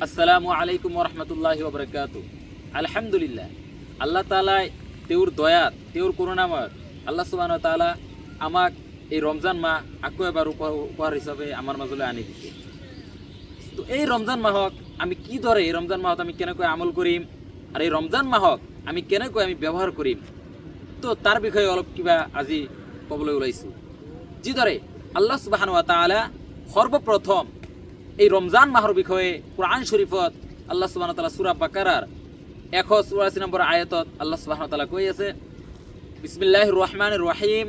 আসসালামু আলাইকুম ওরহমতুল্লাহি ওবরাকাতু। আলহামদুলিল্লাহ, আল্লাহ তাআলা তেওর দয়াত তেওর করুণাময় আল্লাহ সুবহানাহু ওয়া তাআলা আমাক এই রমজান মাহ আকো এবার উপহার হিসাবে আমার মাজলে আনি দিছে। তো এই রমজান মাহক আমি কি ধরে এই রমজান মাহত আমি কেনেকৈ আমল করিম আর এই রমজান মাহক আমি কেনেকৈ আমি ব্যবহার করিম, তো তার বিষয়ে অলপ কিবা আজি কবলৈ ওলাইছোঁ। যিদৰে আল্লাহ সুবহানাহু ওয়া তাআলা সর্বপ্রথম এই রমজান মাহর বিষয়ে কোরআন শরীফত আল্লাহ সুবহানাহু ওয়া তাআলা সূরা বাকারার 184 নম্বর আয়াতত আল্লাহ সুবহানাহু ওয়া তাআলা কই আছে, বিসমিল্লাহির রহমানির রহিম,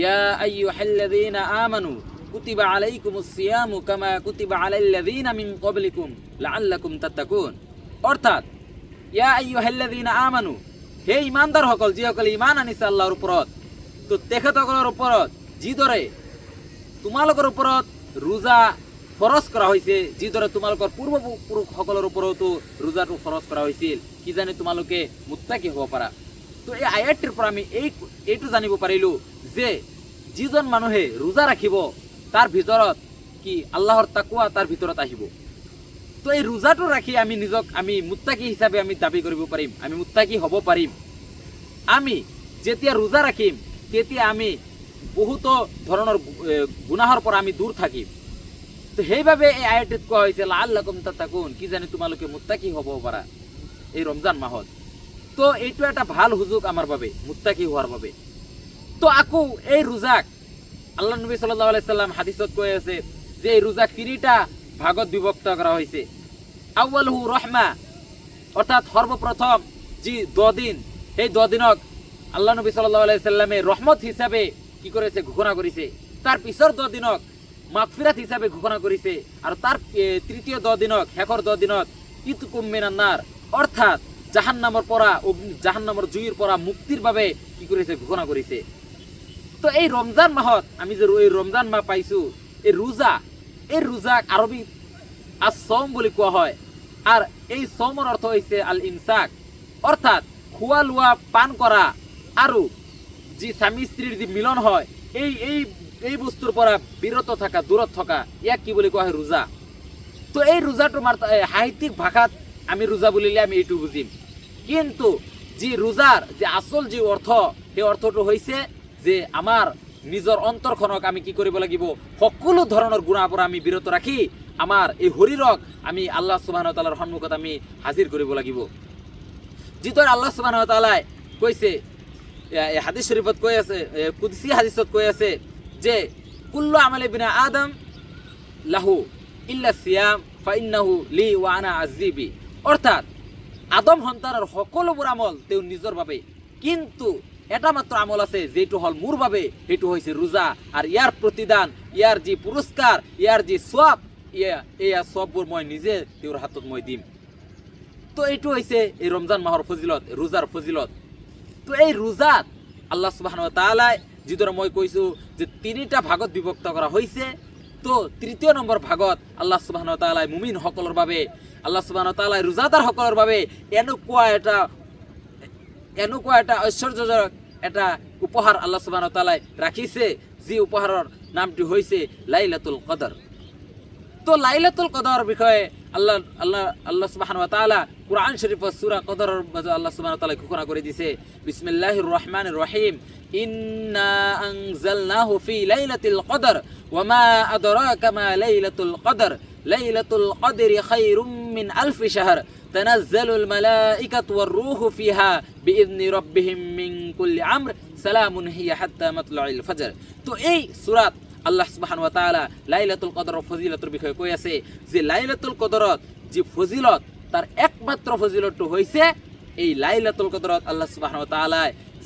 ইয়া আইয়ুহাল্লাযীনা আমানু কুতিবা আলাইকুমুস সিয়ামু কামা কুতিবা আলাল্লাযীনা মিন ক্বাবলিকুম লাআল্লাকুম তাত্তাকুন। অর্থাৎ ইয়া আইয়ুহাল্লাযীনা আমানু, হে ঈমানদার সকল যিসকলে ঈমান আনিছে আল্লাহর ওপৰত, তো তেখেতসকলৰ ওপৰত যিদৰে তোমালোকৰ ওপৰত ৰোজা ফরজ করা হয়েছে, যিদরে তোমালোকৰ পূর্বপুরুষসকলৰ ওপৰতো রোজাটো ফরজ করা হয়েছিল, কি জানি তোমালোকে মুত্তাকি হব পারা। তো এই আয়াতটির পৰা আমি এইটো জানিব পাৰিলো যে যিজন মানুহে রোজা রাখিব তার ভিতৰত কি আল্লাহর তাকওয়া তার ভিতৰত আহিব। তো এই রোজাটো রাখি আমি নিজক আমি মুত্তাকি হিসাবে আমি দাবি কৰিব পাৰিম, আমি মুত্তাকি হব পাৰিম। আমি যেতিয়া রোজা রাখিম তেতিয়া আমি বহুত ধৰণৰ গুনাহৰ পৰা আমি দূৰ থাকিম। তো সেইভাবে এই আয়াতত কোৱা হৈছে লাআল্লাকুম তাত্তাকুন, কি জানি তোমালোকে মুত্তাকি হব পারা এই রমজান মাহত। তো এইটো এটা ভাল সুযোগ আমার বাবে মুত্তাকি হওয়ার বাবে। তো আকো এই রোজাক আল্লাহ নবী সাল্লাল্লাহু আলাইহি সাল্লাম হাদিসত কৈ আছে যে এই রোজাক তিনিটা ভাগত বিভক্ত করা হয়েছে। আউয়ালহু রহমা, অর্থাৎ সর্বপ্রথম যে 10 দিন, এই 10 দিনক আল্লাহ নবী সাল্লাল্লাহু আলাইহি সাল্লামে রহমত হিসাবে কি করেছে ঘোষণা করেছে। তার পিছৰ 10 দিনক মাগফিরাত হিসাবে ঘোষণা করেছে। আর তার তৃতীয় 10 দিনক শেষৰ 10 দিনত ইতকুম মিনান নার, অর্থাৎ জাহান্নামৰ পৰা জাহান্নামৰ জুইৰ পৰা মুক্তিৰ বাবে কি করেছে ঘোষণা করেছে। তো এই রমজান মাহত আমি যে এই রমজান মাহ পাইছো, এই রোজাক আরবি আস-সওম বুলি কোৱা হয়। আর এই সওমৰ অর্থ হইছে আল ইমসাক, অর্থাৎ খোৱা লোৱা পান করা আৰু যি স্বামী স্ত্রীর যে মিলন হয় এই বস্তুর পৰা বিরত থাকা দূরত থাকা, ইয়াক কি বুলি কোৱা হয় রোজা। তো এই রোজাটো সাহিত্যিক ভাষাত আমি রোজা বুলিলে আমি এইটো বুজিম, কিন্তু যে রোজার যে আসল যে অর্থ সেই অর্থটো হৈছে যে আমার নিজর অন্তরখনক আমি কি কৰিব লাগিব, সকলো ধৰণৰ গুণাৰ পৰা আমি বিরত ৰাখি আমার এই শরীরক আমি আল্লাহ সুবহানাহু ওয়া তাআলাৰ সন্মুখত আমি হাজির কৰিব লাগিব। যিদৰে আল্লাহ সুবহানাহু ওয়া তাআলাই কৈছে, এই হাদিস শরীফত কৈ আছে, কুদসি হাদিসত কৈ আছে যে কুল্লু আমালি বিনা আদম লাহু ইল্লা সিয়াম ফাইন্নাহু লি ওয়া আনা আযিবি, অর্থাৎ আদম সন্তানৰ সকলোবোৰ আমল তেওঁ নিজৰ বাবে, কিন্তু এটা মাত্র আমল আছে যেটো হল মোৰ বাবে, সেইটো হৈছে রোজা। আর ইয়ার প্রতিদান, ইয়ার যে পুরস্কার, ইয়ার যে সওয়াব, এয়া সববোৰ মই নিজে তেওঁৰ হাতত মই দিম। তো এইটো হৈছে এই রমজান মাহৰ ফজিলত, রোজাৰ ফজিলত। তো এই রোজাত আল্লাহ সুবহানাহু ওয়া তাআলা যিদৰে মই কৈছো যে তিনিটা ভাগত বিভক্ত করা হয়েছে। তো তৃতীয় নম্বর ভাগত আল্লাহ সুবহানাহু ওয়া তাআলা মুমিন সকলৰ বাবে, আল্লাহ সুবহানাহু ওয়া তাআলা রোজাদার সকলৰ বাবে এনেকুৱা এটা ঐশ্বৰ্যজনক এটা উপহার আল্লাহ সুবহানাহু ওয়া তাআলা রাখিছে, যে উপহাৰৰ নামটি হৈছে লাইলাতুল কদর। তো লাইলাতুল কদর বিষয়ে আল্লাহ সুবহানাহু ওয়া তাআলা কুরআন শরীফত সূরা কদরের মাঝে আল্লাহ সুবহানাহু ওয়া তাআলা ঘোষণা করে দিয়েছে, বিসমিল্লাহির রহমানির রহিম, ইন্না আনজালনাহু ফি লাইলাতিল কদর ওয়া মা আদরাকা মা লাইলাতুল কদর লাইলাতুল কদরি খায়রুম মিন আলফি শাহর তানাজ্জালুল মালাইকাতু ওয়ার রূহু ফিহা বিইذনি রাব্বিহিম মিন কুল্লি আমর সালামুন হিয়া হাত্তা মাতলাইল ফজর। তো এই সূরাত আল্লাহ সুবহানাহু ওয়া তাআলা লাইলাতুল কদরের ফজিলতের বিষয়ে কৈ আছে যে লাইলাতুল কদরত যে ফজিলত, তার একমাত্র ফজিলতটো হৈছে এই লাইলাতুল কদরত আল্লাহ সুবহানাহু ওয়া তাআলা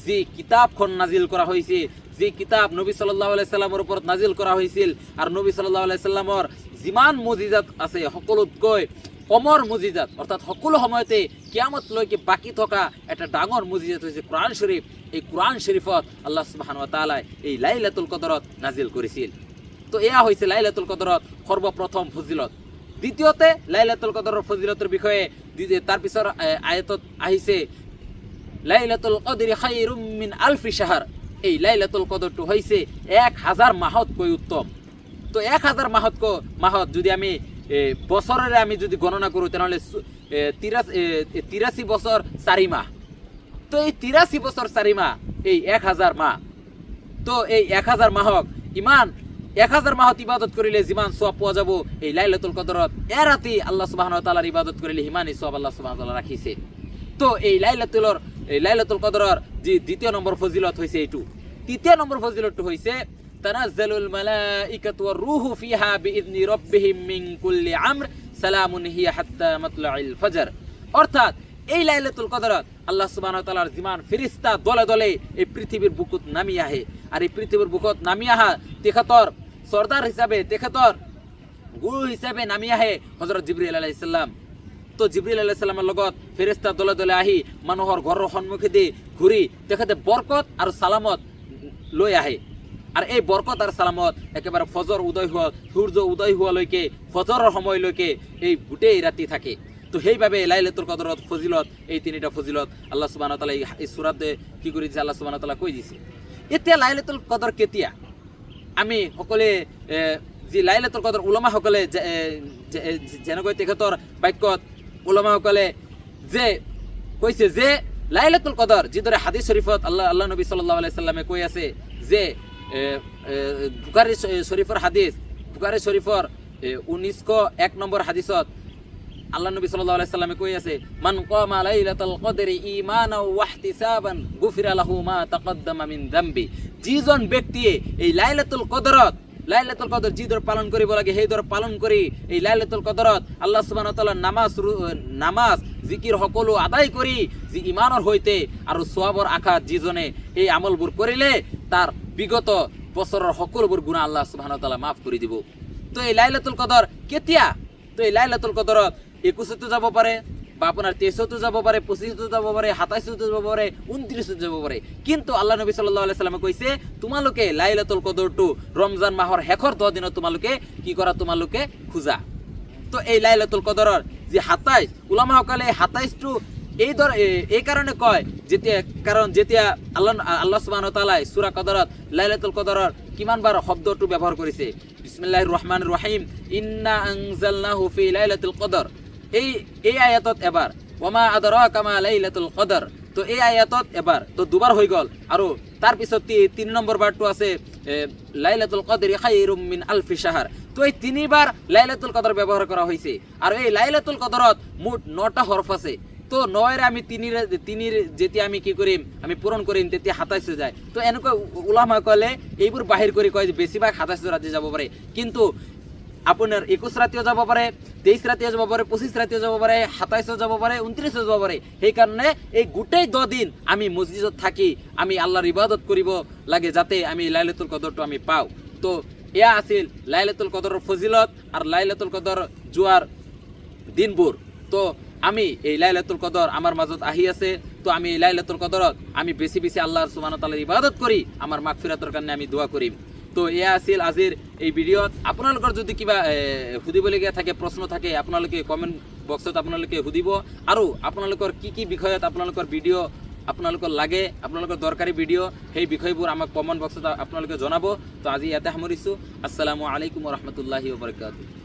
যে কিতাবখন নাজিল করা হয়েছে, যে কিতাব নবী সাল্লাল্লাহু আলাইহি সাল্লামের উপর নাজিল করা হয়েছিল, আর নবী সাল্লাল্লাহু আলাইহি সাল্লামের যিমান মুজিজাত আছে সকলোতকৈ অমৰ মুজিজাত, অর্থাৎ সকলো সময়তে কিয়ামতলৈকে বাকি থকা এটা ডাঙৰ মুজিজাত হৈছে কোরআন শরীফ। এই কোরআন শরীফত আল্লাহ সুবহানাহু ওয়া তাআলা এই লাইলাতুল কদরত নাজিল করেছিল। তো এয়া হৈছে লাইলাতুল কদরত সর্বপ্রথম ফজিলত। দ্বিতীয়তে লাইলাতুল কদরের ফজিলতের বিষয়ে তার পিছৰ আয়াতত আহিছে লাইলাতুল কদরি খায়রুম মিন আলফি শাহর। এই লাইলাতুল কদরটো হৈছে 1000 মাহতকৈ উত্তম। তো 1000 মাহত যদি আমি বছরের আমি যদি গণনা করি তাহলে 83 বছর 4 মাহ। তো এই 83 বছর 4 মাহ এই 1000 মাহ। তো এই 1000 মাহক ইমান 1000 মাহত ইবাদত করিলে যিমান সওয়াব পাওয়া যাব এই লাইলাতুল কদরত এ রাতে আল্লাহ সুবহানাহু ওয়া তাআলার ইবাদত করিলে হিমানি সওয়াব আল্লাহ সুবহানাহু ওয়া তাআলা রাখিছে। তো এই লাইলাতুল কদরর যে দ্বিতীয় নম্বর ফজিলত হইছে এইটু। তৃতীয় নম্বর ফজিলতটো হইছে তানাজ্জালুল মালাইকাতু ওয়ার রূহু ফিহা বিইذনি রাব্বিহিম মিন কুল্লি আমর সালামুন হিয়া হাত্তা মাতলাইল ফজর। অর্থাৎ এই লাইলাতুল কদরত আল্লাহ সুবহানাহু ওয়া তাআলার জিমান ফেরেশতা দলে দলে এই পৃথিবীর বুকুত নামি আহে। আর এই পৃথিবীর বুকুত নামি আহা তেখেতর সর্দার হিসাবে তেখেতর গুরু হিসাবে নামি আহে হযরত জিবরিল আলাইহিস সালাম। তো জিবরিল আলাইহিস সালামের লগত ফেরেশতা দলে দলে আহি মানুহৰ ঘৰৰ সন্মুখে দি ঘূৰি তেখেতে বরকত আৰু সালামত লৈ আহে। আর এই বরকত আর সালামত একেবারে ফজর উদয় হওয়া সূর্য উদয় হওয়ালৈকে ফজরের সময়লৈকে এই গোটেই রাতি থাকে। তো সেইভাবে লাইলাতুল কদরত ফজিলত এই তিনিটা ফজিলত আল্লাহ সুবহানাহু ওয়া তাআলা এই সূরাতে কি কৰি দিছে আল্লাহ সুবহানাহু ওয়া তাআলা কৈ দিছে। এতিয়া লাইলাতুল কদর কেতিয়া আমি সকলে যে লাইলাতুল কদর উলামা সকলে যেনেকৈ তেখেতৰ বাক্যত উলামা সকলে যে কৈছে যে লাইলাতুল কদর যিদৰে হাদিস শরীফত আল্লাহ নবী সাল্লাল্লাহু আলাইহি সাল্লামে কৈ আছে যে বুখারী শরীফৰ হাদিস বুখারী শরীফৰ 1901 নম্বর হাদিসত আল্লাহ নবী সাল্লাল্লাহু আলাইহি সাল্লামে কৈ আছে মান কামা লাইলাতুল কদরি ঈমানাও ওয়া ইহতিসাবান গুফিরা লাহু মা তাকদ্দামা মিন যামবি। যিজন ব্যক্তিয়ে এই লাইলাতুল কদর যিদৰ পালন কৰিব লাগে সেইদৰ পালন কৰি এই লাইলাতুল কদরত আল্লাহ সুবহানাহু ওয়া তাআলা নামাজ জিকির সকলো আদায় কৰি যি ইমানৰ হৈতে আৰু সওয়াবৰ আশাত যিজনে এই আমলবোৰ কৰিলে তার বিগত বছৰৰ সকলোবোৰ গুনাহ আল্লাহ সুবহানাহু ওয়া তাআলা মাফ কৰি দিব। তো এই লাইলাতুল কদর কেতিয়া? তো এই লাইলাতুল কদরত 21 যাব পারে বা আপনার 23 যাব পারে, 25 যাব পারে, 27 যাব পারে, 29 যাব পারে। কিন্তু আল্লাহ নবী সাল্লাল্লাহু আলাইহি সাল্লামে কইছে তোমালোকে লাইলাতুল কদরটো রমজান মাহৰ শেষৰ 10 দিনত তোমালোকে কি কৰা তোমালোকে খুঁজা। তো এই লাইলাতুল কদৰৰ যে 27 উলামা সকলে 27টো এই কারণে কয় যেতিয়া আল্লাহ সুবহানাহু ওয়া তাআলা সূরা কদরত লাইলাতুল কদৰৰ কিমানবাৰ শব্দটো ব্যৱহাৰ কৰিছে বিসমিল্লাহির রহমানির রহিম ইন্না আনজালনাহু ফি লাইলাতুল কদর। এই আয়াতত এবার ওয়ামা আদরাকা মা লাইলাতুল কদর। তো এই আয়াতত এবার তো দুবার হয়ে গল। আর তার পিছত 3 নম্বর বারটো আছে লাইলাতুল কদরি খায়রুম মিন আলফি শাহর। তো এই 3বার লাইলাতুল কদর ব্যবহার করা হয়েছে। আর এই লাইলাতুল কদরত মোট 9টা হরফ আছে। তো 9 আমি 3 যেতিয়া আমি কি কৰিম আমি পূরণ কৰিম তেতিয়া 27 হৈ যায়। তো এনেকৈ উলামা কলে এইবোৰ বাহিৰ কৰি কয় যে বেছিভাগ 27 ৰাতি যাব পাৰে। কিন্তু আপনার 21 রাতেও যাব পারে, 23 রাতেও যাব পারে, 25 রাতেও যাব পারে, 27 যাব পারে, 29 যাব পারে। সেই কারণে এই গোটেই 10 দিন আমি মসজিদত থাকি আমি আল্লাহর ইবাদত করিব লাগে যাতে আমি লাইলাতুল কদরটো আমি পাও। তো এয়া আছিল লাইলাতুল কদরের ফজিলত আর লাইলাতুল কদর জুয়ার দিনবোৰ। তো আমি এই লাইলাতুল কদর আমার মাজত আহি আছে। তো আমি এই লাইলাতুল কদরত আমি বেশি বেশি আল্লাহর সুবহানাহু ওয়া তাআলার ইবাদত করি, আমার মাগফিরাতের কারণে আমি দোয়া করি। তো এয়া আছিল আজিৰ এই ভিডিঅ'ত। আপোনালোকৰ যদি কিবা সুধিবলগীয়া থাকে প্ৰশ্ন থাকে আপোনালোকে কমেণ্ট বক্সত আপোনালোকে সুধিব। আৰু আপোনালোকৰ কি বিষয়ত আপোনালোকৰ ভিডিঅ' আপোনালোকৰ লাগে আপোনালোকৰ দৰকাৰী ভিডিঅ' সেই বিষয়বোৰ আমাক কমেণ্ট বক্সত আপোনালোকে জনাব। তো আজি ইয়াতে সামৰিছোঁ। আসসালামু আলাইকুম ওয়া ৰাহমাতুল্লাহি ওয়া বাৰাকাতুহু।